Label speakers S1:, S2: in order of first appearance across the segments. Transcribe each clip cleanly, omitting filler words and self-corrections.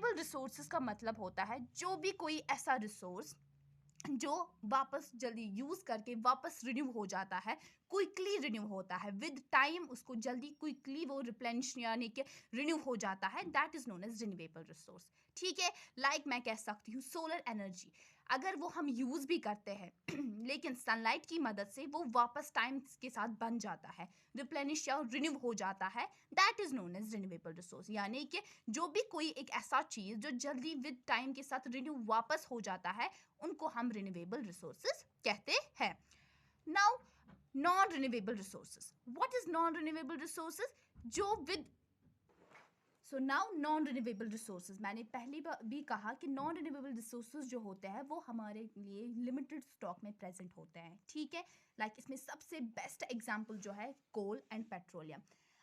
S1: Renewable resources का मतलब होता है जो भी कोई ऐसा रिसोर्स जो वापस जल्दी यूज करके वापस रिन्यू हो जाता है, क्विकली रिन्यू होता है, विद टाइम उसको जल्दी क्विकली वो रिप्लेनिश यानी कि रिन्यू हो जाता है, that is known as renewable resource. ठीक है, लाइक मैं कह सकती हूँ सोलर एनर्जी, अगर वो हम यूज भी करते हैं लेकिन सनलाइट की मदद से वो वापस टाइम के साथ बन जाता है, रिप्लेनिश या रिन्यू हो जाता है, that is known as renewable resource. यानी कि जो भी कोई एक ऐसा चीज जो जल्दी विद टाइम के साथ रिन्यू वापस हो जाता है, उनको हम रिन्यूएबल रिसोर्सेज कहते हैं। Now non renewable resources, what is non renewable resources? जो with so now non renewable resources, मैंने पहले भी कहा कि नॉन रिन्यूएबल रिसोर्सेज जो होते हैं वो हमारे लिए लिमिटेड स्टॉक में प्रेजेंट होते हैं। ठीक है, लाइक इसमें सबसे बेस्ट एग्जांपल जो है कोल एंड पेट्रोलियम।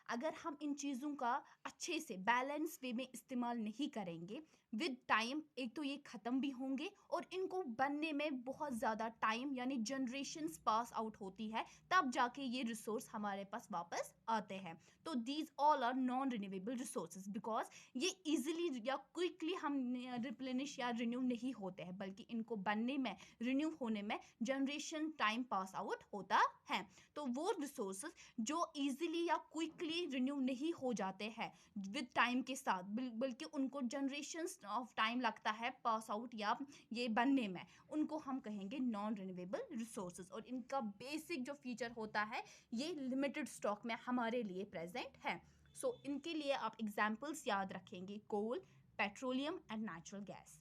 S1: अगर हम इन चीज़ों का अच्छे से बैलेंस वे में इस्तेमाल नहीं करेंगे, विद टाइम एक तो ये ख़त्म भी होंगे और इनको बनने में बहुत ज़्यादा टाइम यानी जनरेशन्स पास आउट होती है, तब जाके ये रिसोर्स हमारे पास वापस आते हैं। तो these all are non renewable resources because ये इजीली या क्विकली हम रिप्लेनिश या रिन्यू नहीं होते हैं, बल्कि इनको बनने में, रिन्यू होने में जनरेशन टाइम पास आउट होता है। तो वो रिसोर्सेज जो इजीली या क्विकली रिन्यू नहीं हो जाते हैं विद टाइम के साथ, बल्कि उनको जनरेशन्स ऑफ टाइम लगता है पास आउट या ये बनने में, उनको हम कहेंगे नॉन रिन्यूएबल रिसोर्सेज। और इनका बेसिक जो फीचर होता है ये लिमिटेड स्टॉक में हमारे लिए प्रेजेंट है। सो इनके लिए आप एग्जाम्पल्स याद रखेंगे, कोल, पेट्रोलियम एंड नेचुरल गैस।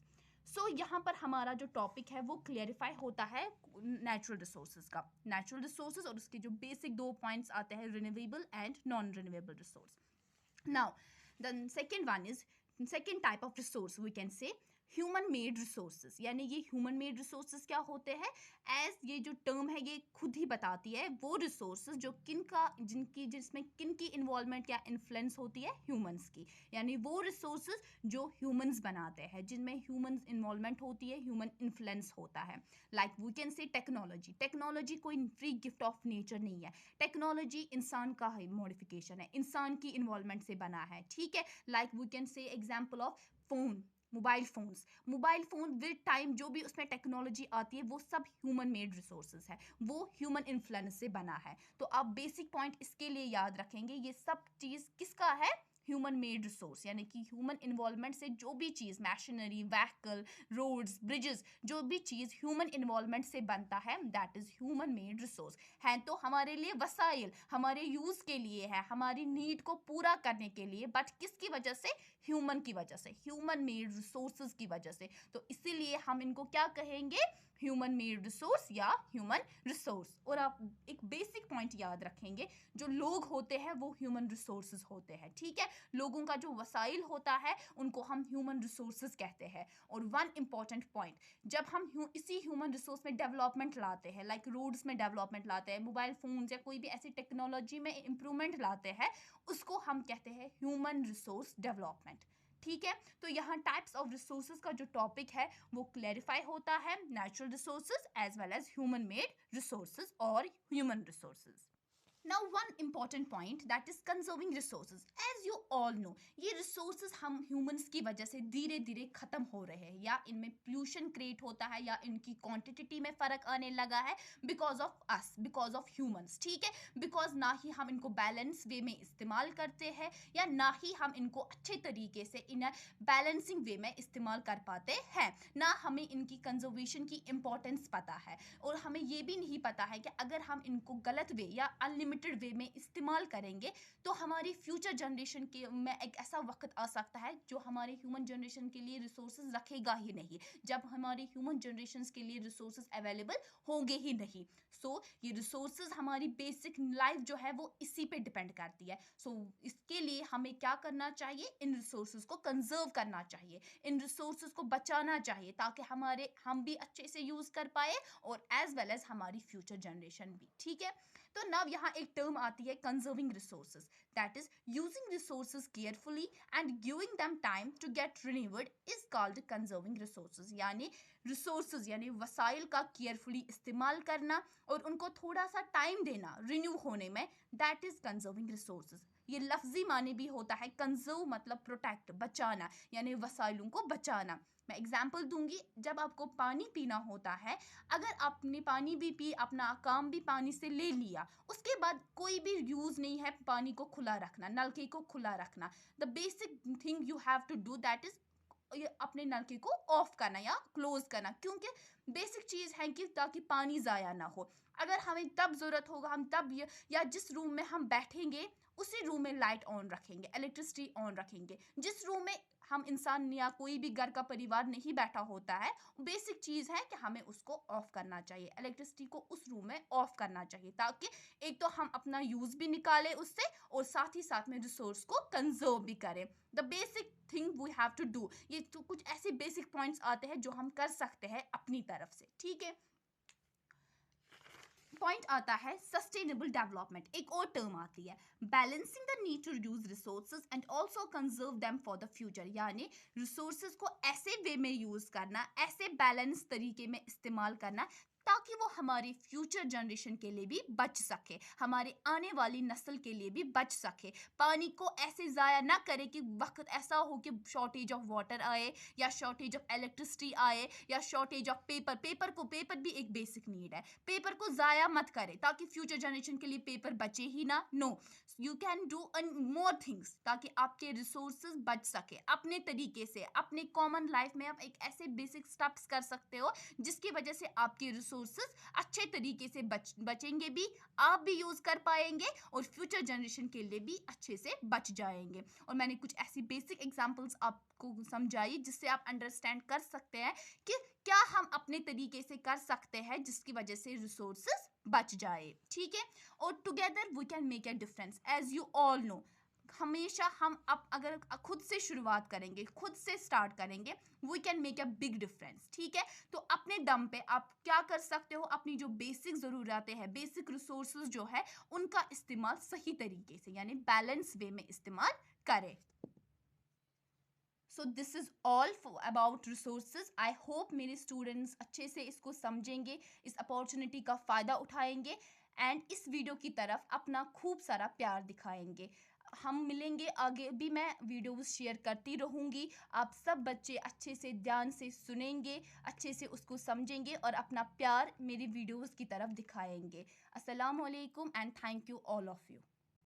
S1: सो यहाँ पर हमारा जो टॉपिक है वो क्लियरिफाई होता है नेचुरल रिसोर्सेज का, नेचुरल रिसोर्सेज और उसके जो बेसिक दो पॉइंट्स आते हैं, renewable and non renewable resource. Now the second one is, second type of resource we can say human made resources. यानी ये ह्यूमन मेड रिसोर्सेज क्या होते हैं? एज ये जो टर्म है ये खुद ही बताती है, वो रिसोर्सेज जो जिसमें किन की इन्वॉल्वमेंट या इन्फ्लुएंस होती है, ह्यूमंस की। यानी वो रिसोर्सेज जो ह्यूमंस बनाते हैं, जिनमें ह्यूमन इन्वॉल्वमेंट होती है, ह्यूमन इन्फ्लुएंस होता है। Like we can say technology, technology कोई फ्री गिफ्ट ऑफ नेचर नहीं है, टेक्नोलॉजी इंसान का ही मॉडिफिकेशन है, इंसान की इन्वॉल्वमेंट से बना है। ठीक है, like we can say example of phone, mobile phones, mobile phone with time जो भी उसमें टेक्नोलॉजी आती है वो सब ह्यूमन मेड रिसोर्सेज है, वो ह्यूमन इन्फ्लुएंस से बना है। तो आप बेसिक पॉइंट इसके लिए याद रखेंगे, ये सब चीज़ किसका है? Human made resource. यानी कि ह्यूमन इन्वॉल्वमेंट से जो भी चीज़, मशीनरी, व्हीकल, रोड्स, ब्रिजेस, जो भी चीज़ ह्यूमन इन्वॉल्वमेंट से बनता है, that is human made resource है। तो हमारे लिए वसाइल हमारे यूज़ के लिए है, हमारी नीड को पूरा करने के लिए, बट किसकी वजह से? ह्यूमन की वजह से, ह्यूमन मेड रिसोर्सेज की वजह से। तो इसीलिए हम इनको क्या कहेंगे? ह्यूमन मेड रिसोर्स या ह्यूमन रिसोर्स। और आप एक बेसिक पॉइंट याद रखेंगे, जो लोग होते हैं वो ह्यूमन रिसोर्सेज होते हैं। ठीक है, लोगों का जो वसाइल होता है उनको हम ह्यूमन रिसोर्सेज कहते हैं। और वन इंपॉर्टेंट पॉइंट, जब हम इसी ह्यूमन रिसोर्स में डेवलपमेंट लाते हैं, लाइक रोड्स में डेवलपमेंट लाते हैं, मोबाइल फोन या कोई भी ऐसी टेक्नोलॉजी में इंप्रूवमेंट लाते हैं, उसको हम कहते हैं ह्यूमन रिसोर्स डेवलपमेंट। ठीक है, तो यहाँ टाइप्स ऑफ रिसोर्सेज का जो टॉपिक है वो क्लैरिफाई होता है, natural resources as well as human made resources और human resources. Now one important point, that is conserving resources. As you all know, ये resources हम humans की वजह से धीरे धीरे ख़त्म हो रहे हैं, या इनमें pollution create होता है, या इनकी quantity में फ़र्क आने लगा है because of us, because of humans. ठीक है, because ना ही हम इनको बैलेंस वे में इस्तेमाल करते हैं, या ना ही हम इनको अच्छे तरीके से इन बैलेंसिंग वे में इस्तेमाल कर पाते हैं, ना हमें इनकी कंजर्वेशन की इम्पोर्टेंस पता है, और हमें ये भी नहीं पता है कि अगर हम इनको गलत वे या अनलिमिटेड वे में इस्तेमाल करेंगे तो हमारी फ्यूचर जनरेशन के में एक ऐसा वक्त आ सकता है जो हमारे ह्यूमन जनरेशन के लिए रिसोर्सेज रखेगा ही नहीं, जब हमारे ह्यूमन जनरेशन के लिए रिसोर्सेज अवेलेबल होंगे ही नहीं। सो ये रिसोर्सेज हमारी बेसिक लाइफ जो है वो इसी पे डिपेंड करती है। सो इसके लिए हमें क्या करना चाहिए? इन रिसोर्सेज को कंजर्व करना चाहिए, इन रिसोर्सेज को बचाना चाहिए, ताकि हम भी अच्छे से यूज कर पाए और एज वेल एज हमारी फ्यूचर जनरेशन भी। ठीक है, तो नाउ यहाँ एक टर्म आती है conserving resources, that is using resources carefully and giving them time to get renewed is called conserving resources. यानी रिसोर्सेज यानी वसाइल का केयरफुली इस्तेमाल करना और उनको थोड़ा सा टाइम देना रिन्यू होने में, दैट इज कंजर्विंग रिसोर्सेज। ये लफ्जी माने भी होता है। कंजर्व मतलब प्रोटेक्ट, बचाना, यानी वसाइलों को बचाना। मैं एग्जाम्पल दूंगी, जब आपको पानी पीना होता है, अगर आपने पानी भी पी, अपना काम भी पानी से ले लिया, उसके बाद कोई भी यूज नहीं है पानी को खुला रखना, नलके को खुला रखना। The basic thing you have to do that is अपने नलके को ऑफ करना या क्लोज करना, क्योंकि बेसिक चीज है कि ताकि पानी जाया ना हो। अगर हमें तब जरूरत होगा हम तब या जिस रूम में हम बैठेंगे उसी रूम में लाइट ऑन रखेंगे, इलेक्ट्रिसिटी ऑन रखेंगे। जिस रूम में हम इंसान या कोई भी घर का परिवार नहीं बैठा होता है, बेसिक चीज है कि हमें उसको ऑफ करना चाहिए, इलेक्ट्रिसिटी को उस रूम में ऑफ करना चाहिए, ताकि एक तो हम अपना यूज भी निकालें उससे और साथ ही साथ में रिसोर्स को कंजर्व भी करें। The basic thing we have to do, ये तो कुछ ऐसे बेसिक पॉइंट्स आते हैं जो हम कर सकते हैं अपनी तरफ से, ठीक है। पॉइंट आता है सस्टेनेबल डेवलपमेंट, एक और टर्म आती है, balancing the need to use resources and also conserve them for the future, यानी रिसोर्सेज को ऐसे वे में यूज करना, ऐसे बैलेंस तरीके में इस्तेमाल करना ताकि वो हमारी फ्यूचर जनरेशन के लिए भी बच सके, हमारे आने वाली नस्ल के लिए भी बच सके। पानी को ऐसे ज़ाया ना करे कि वक्त ऐसा हो कि शॉर्टेज ऑफ वाटर आए या शॉर्टेज ऑफ इलेक्ट्रिसिटी आए या शॉर्टेज ऑफ पेपर भी एक बेसिक नीड है। पेपर को ज़ाया मत करे ताकि फ्यूचर जनरेशन के लिए पेपर बचे ही ना। No, you can do more things ताकि आपके रिसोर्सेज बच सके अपने तरीके से। अपने कॉमन लाइफ में आप एक ऐसे बेसिक स्टेप्स कर सकते हो जिसकी वजह से आपके रिसोर्सेज अच्छे तरीके से बचेंगे भी, आप भी यूज कर पाएंगे और फ्यूचर जनरेशन के लिए भी अच्छे से बच जाएंगे। और मैंने कुछ ऐसी बेसिक एग्जांपल्स आपको समझाई जिससे आप अंडरस्टैंड कर सकते हैं कि क्या हम अपने तरीके से कर सकते हैं जिसकी वजह से रिसोर्सेज बच जाए, ठीक है। और together we can make a difference, as you all know. हमेशा हम अब अगर खुद से शुरुआत करेंगे, खुद से स्टार्ट करेंगे, we can make a big difference, ठीक है। तो अपने दम पे आप क्या कर सकते हो, अपनी जो बेसिक ज़रूरतें हैं, बेसिक रिसोर्सेज जो है उनका इस्तेमाल सही तरीके से यानी बैलेंस वे में इस्तेमाल करें। So this is all about resources. I hope मेरे स्टूडेंट्स अच्छे से इसको समझेंगे, इस अपॉर्चुनिटी का फ़ायदा उठाएंगे एंड इस वीडियो की तरफ अपना खूब सारा प्यार दिखाएंगे। हम मिलेंगे आगे भी, मैं वीडियोस शेयर करती रहूँगी। आप सब बच्चे अच्छे से ध्यान से सुनेंगे, अच्छे से उसको समझेंगे और अपना प्यार मेरी वीडियोस की तरफ दिखाएंगे। अस्सलाम वालेकुम and thank you all of you.